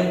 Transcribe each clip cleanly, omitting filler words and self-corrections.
1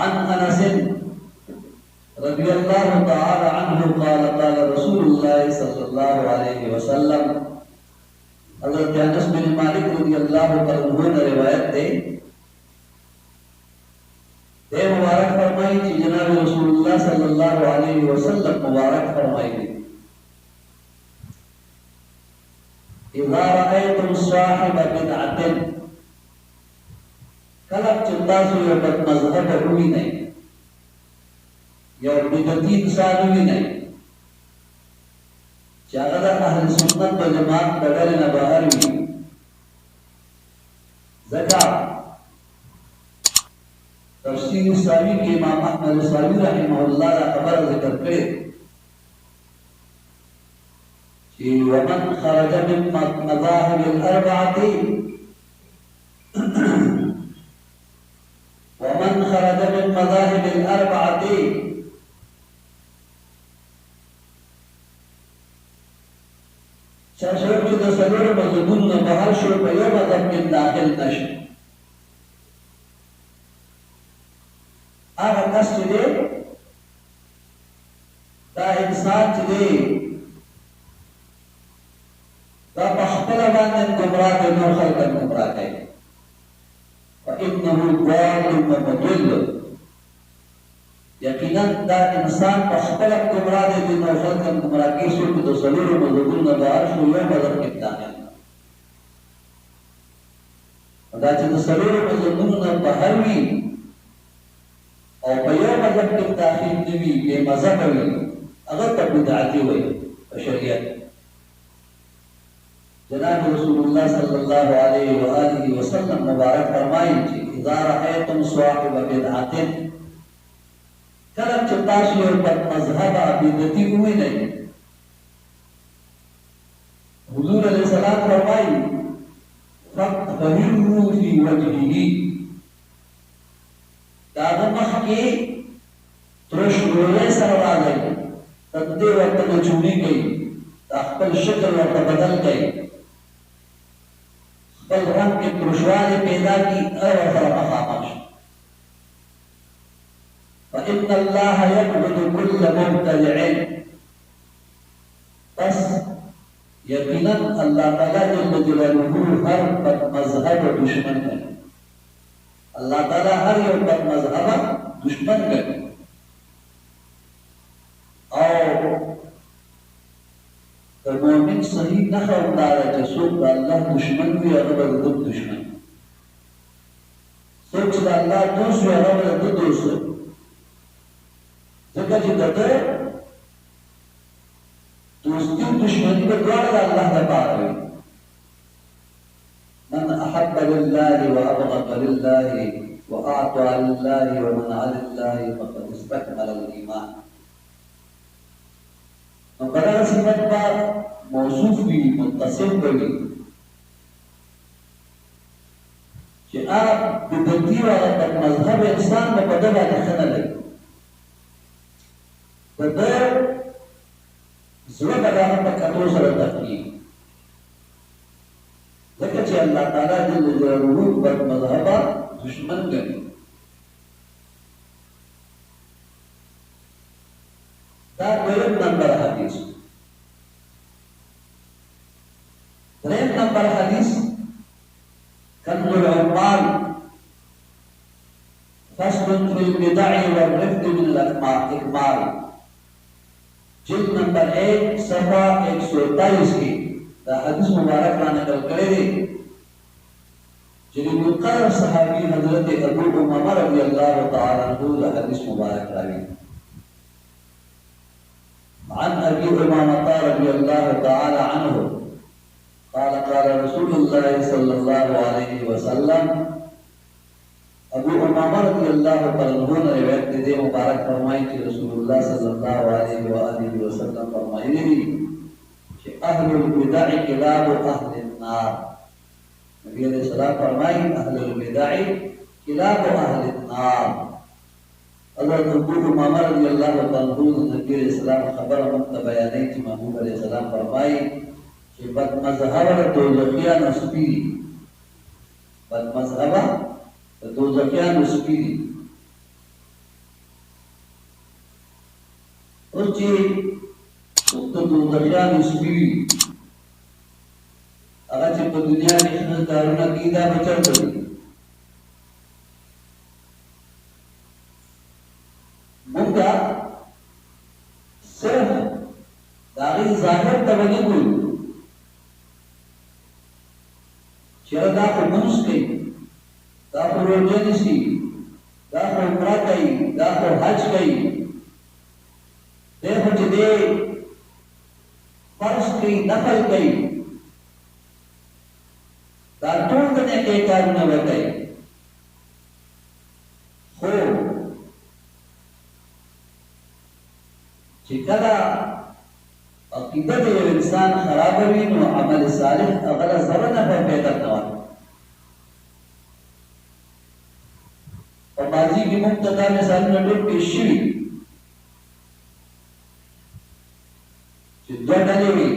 عن أنس رضي الله تعالى عنه قال قال رسول الله صلى الله عليه وسلم حضرت انس بن مالک رضی اللہ عنہ نے روایت دے مبارک فرمائی کہ جناب رسول اللہ صلی اللہ علیہ وسلم مبارک فرمائی اذا رأيتم صاحب بدعة کلب چلتا سو یا بد مذہب ہوئی نہیں یا بدعتی انسان ہوئی نہیں چاہتا اہل سنت و جماعت بدل نہ باہر ہوئی زکاة تفسیر ساوی کے امام احمد ساوی رحمہ اللہ را خبر ذکر کرے کہ ومن خرج من مذاهب الاربعة ومن خرج من مذاهب الاربعة چاشر چې د سلور مذهبونو بهر شو په یو مذهب کې داخل نشي هغه کس چې دی دا انسان چې دی دا په خپله باندې ګمراه دی نور خلک ګمراه کوي فإنه ضال ومضل یقینا دا انسان په خپل ګمراه دی نو خلک ګمراه کې شو د سلور مذهبونو بهر شو یو مذهب کې داخل دا چې د سلور مذهبونو بهر وي او په یو مذهب کې داخل نه وي بې مذهب وي هغه ته بدعتي وایي په شریعت جناب رسول الله صلی الله علیه و آله وسلم مبارک فرمایي چې اذا رأيتم صاحب بدعة کلب چې تاسو یو بد مذهبه بدعتي ووینئ حضور علیہ السلام فرمایي فاقتهروا فی وجهه دا د مخ کې ترش ګولې سره راغلی تدې ورته چوڼي کوي خپل شکل ورته بدل کوي خپل رنګ کې ترشواله پیدا کی او سره مخامخ فإن الله يقبض كل مبتدع بس یقینا اللہ تعالی جل جلالہ ہر بد مذہب دشمن ہے اللہ تعالی ہر یو بد مذہب دشمن ہے اور مومن صحیح نہ خبردار ہے کہ سوک اللہ دشمن بھی اغبر دب دشمن سوک اللہ دوست بھی اغبر دب دوست ځکه چې دغه دوستي دشمني په دواړه الله لپاره وي من احب لله وابغض لله واعطى لله ومنع لله فقد استكمل الايمان نو کله صفت پر موصوف وي متصف وي چې آپ بدعتي والا مذهب انسان په بدله کې نه لګي فده زړه دغه په کتو سره تفکیک ځکه چې الله تعالی جل جلاله بد مذهبه دشمن ګڼي دا دویم نمبر حدیث دریم نمبر حدیث کنز العمال فصل في البدع والرفد من الاكمال جلد نمبر 1 صفحہ 123 کی دا حدیث مبارک را نقل کرے دے جنہی مقرر صحابی حضرت ابو امامہ رضی اللہ تعالی عنہ دا حدیث مبارک راوی عن ابي امامة رضي الله تعالى عنه قال قال رسول الله صلى الله عليه وسلم ابو امامہ رضی اللہ تعالیٰ عنہ نے روایت دے مبارک فرمائی کہ رسول اللہ صلی اللہ علیہ وآلہ وسلم فرمائی دی کہ اہل البدع کلاب اہل النار. نبی علیہ السلام فرمائی اہل البدع کلاب اہل النار. حضرت ابو امامہ رضی اللہ تعالیٰ عنہ نبی علیہ السلام خبر منت بیانی کہ محبوب علیہ السلام فرمائی کہ بد مذہب دوزخیان سپیری، بد مذہب دوزخیان سپیری. اس چی دوزخیان سپیری اگر چی پا دنیا کی خیل کارونا کی دا بچر کری منگا صرف داغی ظاہر توجہ کوئی چرا دا کو منس کئی، دا کو روجہ نسی، دا کو عمرہ کئی، دا کو حج کئی، دیکھو چی دے فرض کئی، نفل کئی، دا ٹول دنے کے کارنا بکئی. خو چی کدا عقیدت یو انسان خراب ہوئی نو عمل صالح اغلا ذرا نفع پیدا نوان. اور ماضی کی مبتدا مثال میں لوگ پیش شوی چی دو ڈالے ہوئی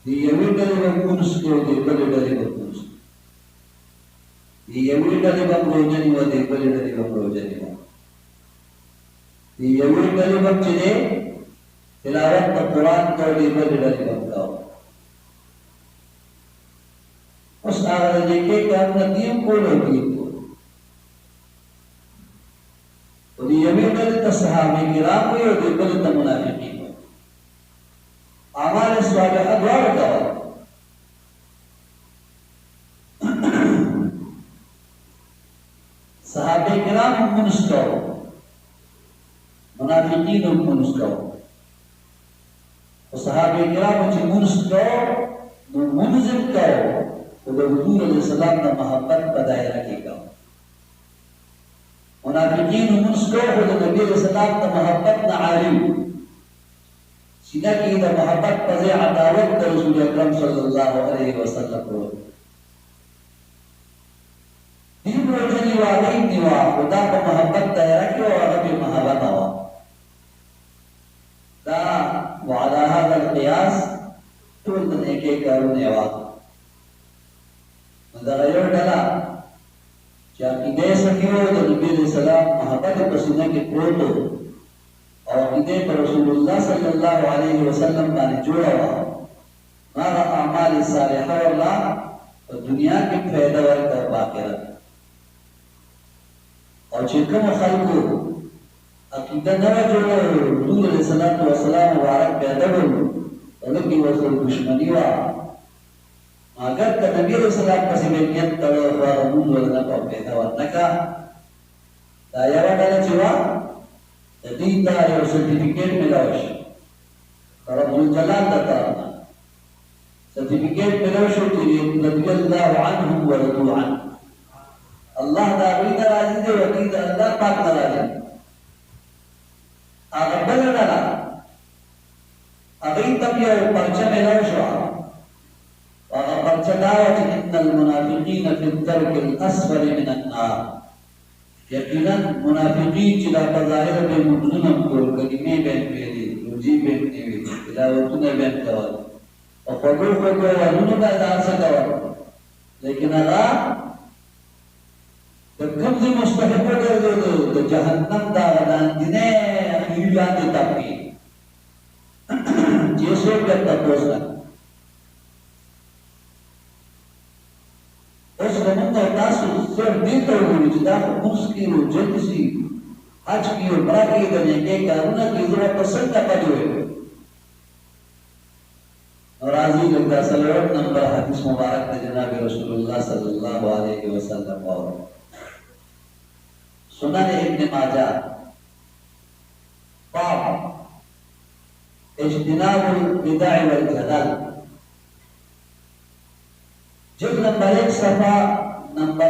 دی یوی ڈالے با مونس کے دی بلے ڈالے با مونس، دی یوی ڈالے با مروجنی و دی بلے ڈالے با مروجنی و، دی یوی ڈالے با چلے تلاوت پر قرآن کو دی بلے ڈالے با مکاو. اس آغا دیکھے کہ اپنا دیم کولو دیم کولو و دی یوی ڈالے تا صحابی کرام ہوئی و دی بلے تا منافقین. اعمال صالحہ دوار کوا صحابہ کرام منس کوا، منافقین منس کوا. صحابہ کرام چی منس کوا نو منزم کوا و دا حضور علیہ السلام نا محبت بدائرہ کی کوا. منافقین منس کوا و دا نبی علیہ السلام نا محبت نا عالم سیدھا کی دا محبت پزے عداوت دا رسول اکرم صلی اللہ علیہ وسلم رو دیم روجنی واقعی نیوا خدا پا محبت دائرہ کیو عربی محبت آوا دا وعلا هذا القیاس تول دن ایک ایک کارو نیوا دا غیر ڈالا چاکی دے سکیو دا نبی علیہ السلام محبت پسینہ کے پروتو اور عقیدے پر رسول اللہ صلی اللہ علیہ وسلم کا جوڑا ہوا مارا اعمال صالحہ اللہ اور دنیا کی فیدہ ورد اور باقرت. اور چکم خلقو عقیدہ نوہ جوڑا حضور علیہ السلام مبارک پیدا کرو ولکی وصول دشمنی وا اگر تا نبی علیہ السلام کسی میں نیت کرو خوارمون ولنا کو پیدا ورد نکا دایرہ ڈالا چوا دین دا یو سرٹیفکیٹ ملاوش رب الجلال دا تارنا سرٹیفکیٹ ملاوشو تیری رضی اللہ عنہم ورضو عنہ اللہ دا غید راضی دے وقید اللہ پاک راضی آگا بل ڈالا اگئی تب یو پرچہ ملاوشو آگا پرچہ داوچ ان المنافقین فی الدرک الاسفل من النار. یقیناً منافقین چلا بظاہر بے مدنم کو کلمے بین پیدی رجی بین نیوی تلاوتن بین کول اور قبول کو انہوں کا ادار سے کول لیکن اگر کم سے مستحق کر دو تو جہنم دا غدان دینے اخیران دی تاکی جیسے کرتا پوزنا اس زمان کا تاسو صرف دیتا ہوئی جدا خمس کی و جلد سی حج کی و برا کی دنے کے کارونا کی ذرا پسند کا جو ہے. اور راضی لگتا سلوٹ نمبر حدیث مبارک نے جناب رسول اللہ صلی اللہ علیہ وسلم اور سنن ابن ماجہ باب اجتناب البدع والجدل جلد نمبر 1 صفحہ نمبر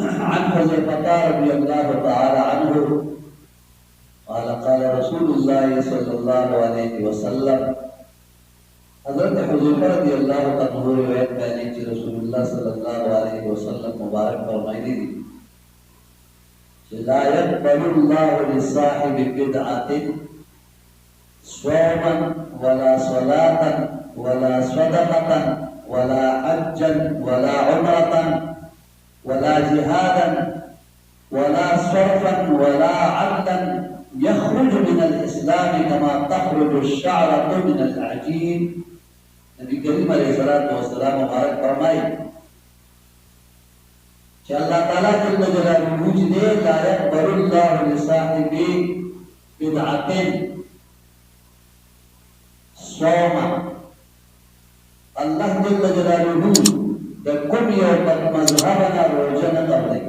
عن حذيفة رضي الله تعالى عنه قال قال رسول الله صلى الله عليه وسلم حضرت حذیفہ رضی اللہ عنہ روایت بیان کی رسول اللہ صلی اللہ علیہ وسلم مبارک فرمائی دی لا يقبل الله لصاحب بدعة صوما ولا صلاة ولا صدقة ولا حجا ولا عمرة ولا جهادا ولا صرفا ولا عدلا يخرج من الإسلام كما تخرج الشعرة من العجين. نبی کریم علیہ الصلوۃ والسلام مبارک فرمائے کہ اللہ تعالیٰ جل جلالہ دے لا يقبل الله لصاحب بدعة صوما اللہ جل جلالہ د کوم یو مذهبنا روزه نه قبلې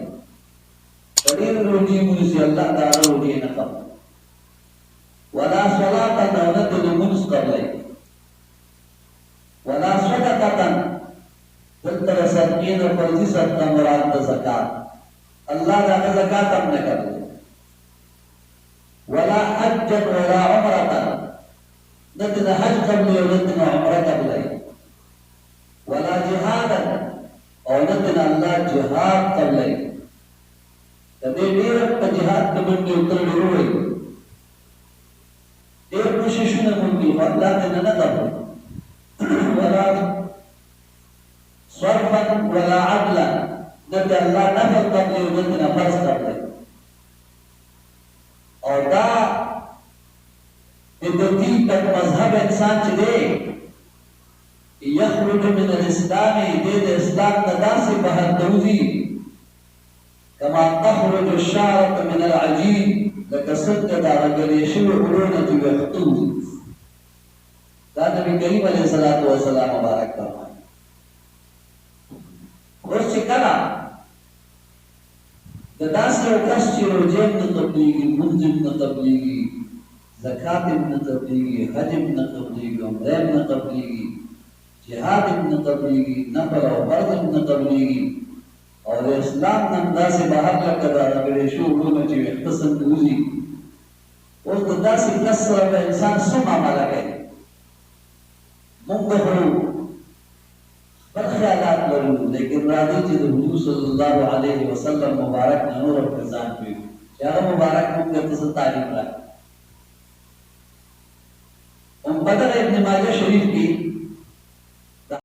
کډیر روزي موږ الله تعالی روزي نه قبل ولا صلاة نونت لمنس قبلې ولا صدقة دلته صدقین او فرضي صدقه مراد د زکات الله دا زکات هم نه کوي ولا حج ولا عمره نتن حج قبل ونتن عمره قبل ولا جهاد او نتن الله جهاد قبل کدی ډیر په جهاد کې باندې اترلو وي ډیر کوششونه مونږ الله دې نه کوي ولا صرفا ولا عدلا نبي الله نفر قبل ونتنا فرض قبل اور دا بدعتي تک مذهب انسان چې دی يخرج من الاسلام دې د اسلام نه داسې بهر دوزي كما تخرج الشعرة من العجين لکه څنګه دا غلې شوی ورونه چې وختوزي دا نبی کریم علیہ الصلوۃ والسلام مبارک فرمائے اوس چې کله د داسې یو کس چې روزه نه قبلېږي منځ نه قبلېږي زکات نه قبلېږي حج نه قبلېږي عمره نه قبلېږي جهاد نه قبلېږي نفل او فرض نه قبلېږي او د اسلام نه داسې بهر لکه دا غلې شو ورونه چې اختصاص دوزي اوس د داسې کس سره انسان څه معامله کوي مونږ پر خیالات لرو لیکن راځي چې د حضور صلی الله علیه وسلم مبارک نور او فضان کوي چې هغه مبارک موږ ته تعلیم راکړي بدر ابن ماجه شریف